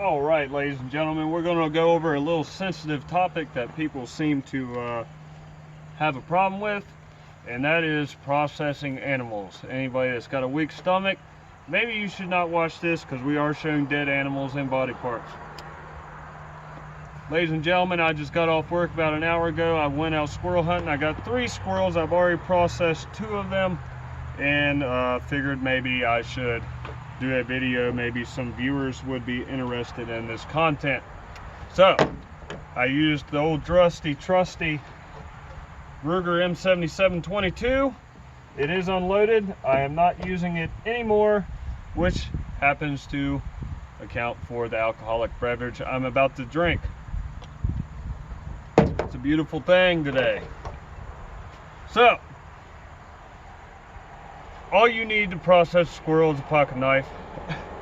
All right, ladies and gentlemen, we're going to go over a little sensitive topic that people seem to have a problem with, and that is processing animals. Anybody that's got a weak stomach, maybe you should not watch this because we are showing dead animals and body parts. Ladies and gentlemen, I just got off work about an hour ago. I went out squirrel hunting. I got 3 squirrels. I've already processed 2 of them, and figured maybe I should do a video. Maybe some viewers would be interested in this content. So I used the old trusty Ruger M7722. It is unloaded. I am not using it anymore, which happens to account for the alcoholic beverage I'm about to drink. It's a beautiful thing today. So all you need to process a squirrel is a pocket knife.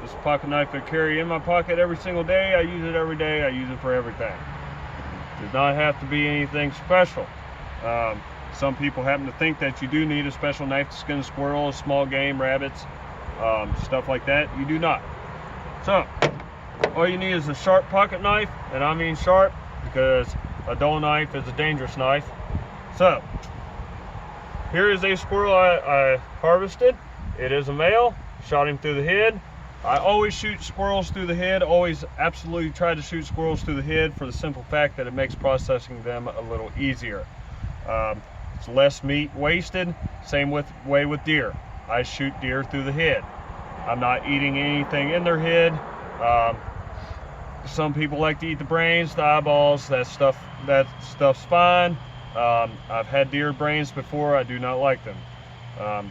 This pocket knife I carry in my pocket every single day. I use it every day. I use it for everything. It does not have to be anything special. Some people happen to think that you do need a special knife to skin squirrels, small game, rabbits, stuff like that. You do not. So all you need is a sharp pocket knife, and I mean sharp because a dull knife is a dangerous knife. So here is a squirrel I harvested. It is a male. Shot him through the head. I always shoot squirrels through the head. Always absolutely try to shoot squirrels through the head for the simple fact that it makes processing them a little easier. It's less meat wasted. Same way with deer. I shoot deer through the head. I'm not eating anything in their head. Some people like to eat the brains, the eyeballs. That stuff's fine. I've had deer brains before. I do not like them.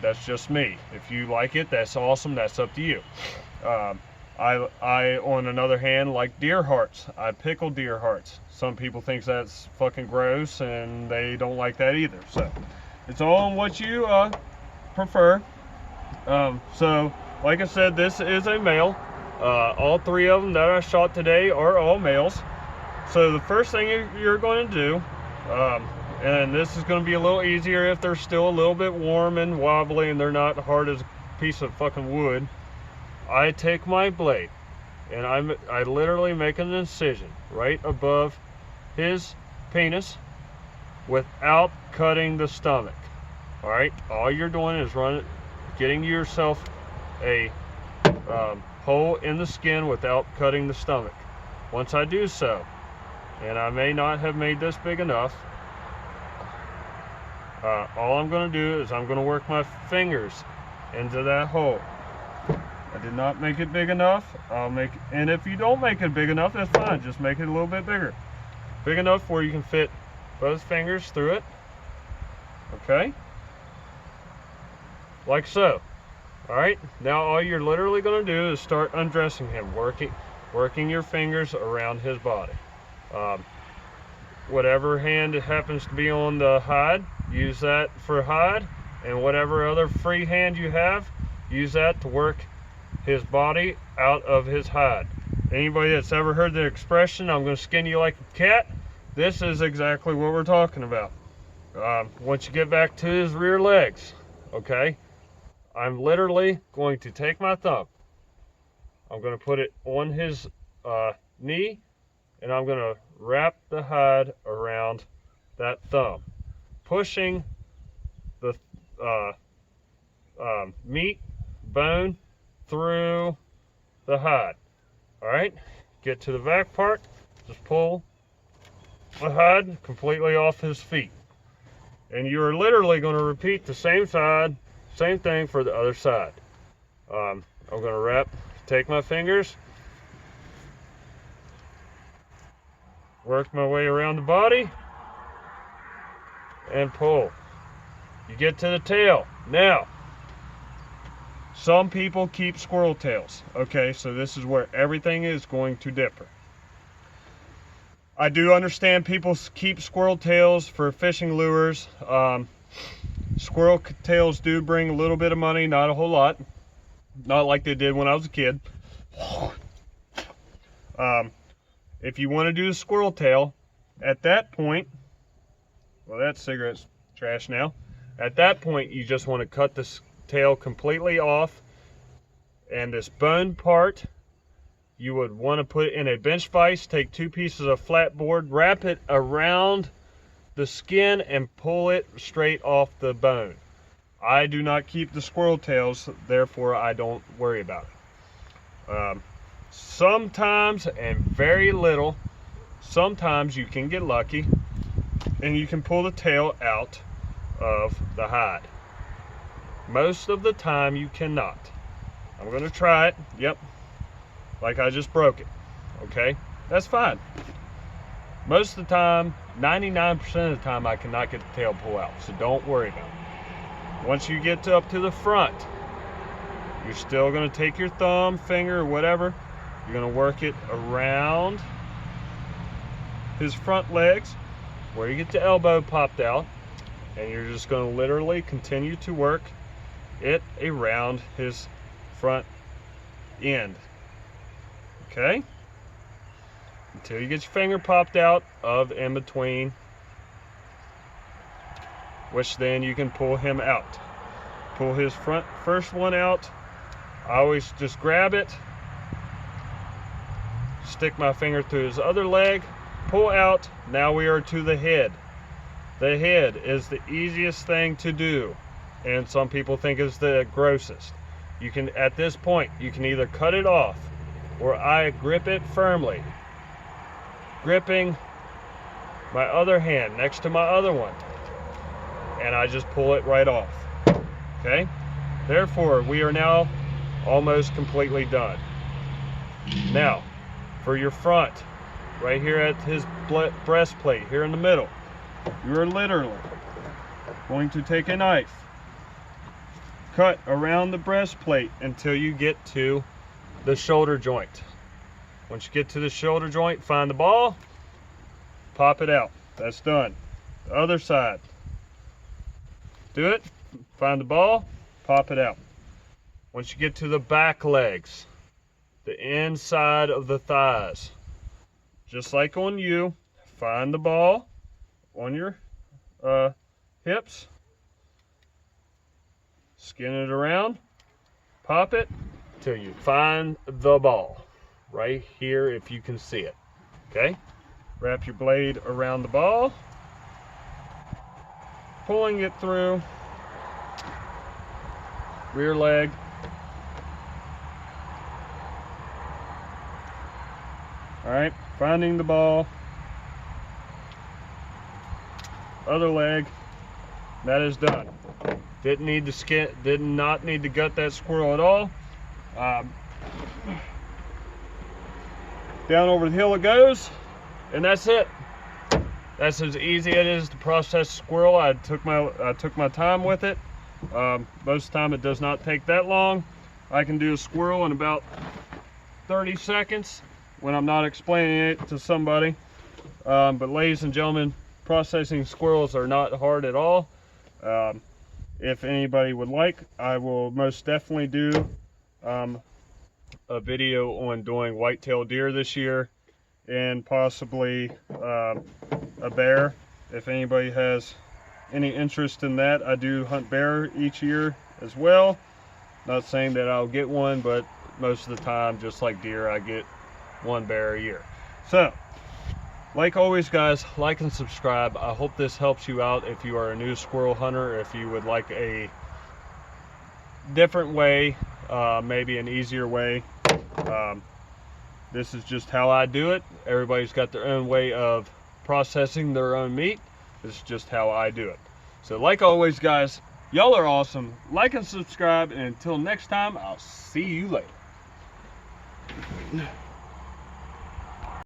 That's just me. If you like it, that's awesome. That's up to you. I, on another hand, like deer hearts. I pickle deer hearts. Some people think that's fucking gross, and they don't like that either. So it's all on what you prefer. So like I said, this is a male. All 3 of them that I shot today are all males. So the first thing you're going to do, and this is going to be a little easier if they're still a little bit warm and wobbly and they're not hard as a piece of fucking wood. I take my blade and I literally make an incision right above his penis without cutting the stomach. All right, all you're doing is getting yourself a hole in the skin without cutting the stomach. Once I do so, and I may not have made this big enough, all I'm going to do is I'm going to work my fingers into that hole. I did not make it big enough. And if you don't make it big enough, that's fine. Just make it a little bit bigger. Big enough where you can fit both fingers through it. Okay? Like so. Alright? Now all you're literally going to do is start undressing him. Working your fingers around his body. Whatever hand it happens to be on the hide, use that for hide, and whatever other free hand you have, use that to work his body out of his hide. Anybody that's ever heard the expression, I'm going to skin you like a cat, this is exactly what we're talking about. Once you get back to his rear legs, okay, I'm literally going to take my thumb, I'm going to put it on his knee, and I'm going to wrap the hide around that thumb, pushing the meat, bone through the hide. All right, get to the back part, just pull the hide completely off his feet. And you're literally going to repeat the same thing for the other side. I'm going to take my fingers, work my way around the body, and pull. You get to the tail. Now, some people keep squirrel tails. Okay, so this is where everything is going to differ. I do understand people keep squirrel tails for fishing lures. Squirrel tails do bring a little bit of money, not a whole lot. Not like they did when I was a kid. If you want to do the squirrel tail, at that point, well, that cigarette's trash now. At that point, you just want to cut this tail completely off, and this bone part you would want to put in a bench vise, take 2 pieces of flat board, wrap it around the skin and pull it straight off the bone. I do not keep the squirrel tails, therefore I don't worry about it. Sometimes, and very little, sometimes you can get lucky and you can pull the tail out of the hide. Most of the time you cannot. I'm going to try it. Yep, like I just broke it. Okay, that's fine. Most of the time, 99% of the time, I cannot get the tail pulled out, so don't worry about it. Once you get up to the front, you're still going to take your thumb, finger, or whatever. You're going to work it around his front legs where you get the elbow popped out, and you're just going to literally continue to work it around his front end. Okay? Until you get your finger popped out of in between, which then you can pull him out. Pull his first one out. I always just grab it, stick my finger through his other leg, pull out. Now we are to the head. The head is the easiest thing to do, and some people think it's the grossest. You can, at this point, you can either cut it off, or I grip it firmly, gripping my other hand next to my other one, and I just pull it right off. Okay? Therefore, we are now almost completely done. Now, for your front, right here at his breastplate, here in the middle, you are literally going to take a knife, cut around the breastplate until you get to the shoulder joint. Once you get to the shoulder joint, find the ball, pop it out. That's done. The other side. Do it. Find the ball, pop it out. Once you get to the back legs, the inside of the thighs, just like on you, find the ball on your hips, skin it around, pop it till you find the ball. Right here, if you can see it. Okay? Wrap your blade around the ball, pulling it through rear leg. Alright, finding the ball, other leg. That is done. Didn't need to skin, did not need to gut that squirrel at all. Down over the hill it goes, and that's it. That's as easy it is to process squirrel. I took my time with it. Most of the time it does not take that long. I can do a squirrel in about 30 seconds when I'm not explaining it to somebody. But ladies and gentlemen, processing squirrels are not hard at all. If anybody would like, I will most definitely do a video on doing white-tailed deer this year, and possibly a bear. If anybody has any interest in that, I do hunt bear each year as well. Not saying that I'll get one, but most of the time, just like deer, I get one bear a year. So, like always guys, like and subscribe. I hope this helps you out if you are a new squirrel hunter, if you would like a different way, maybe an easier way. This is just how I do it. Everybody's got their own way of processing their own meat. This is just how I do it. So like always guys, y'all are awesome. Like and subscribe, and until next time, I'll see you later.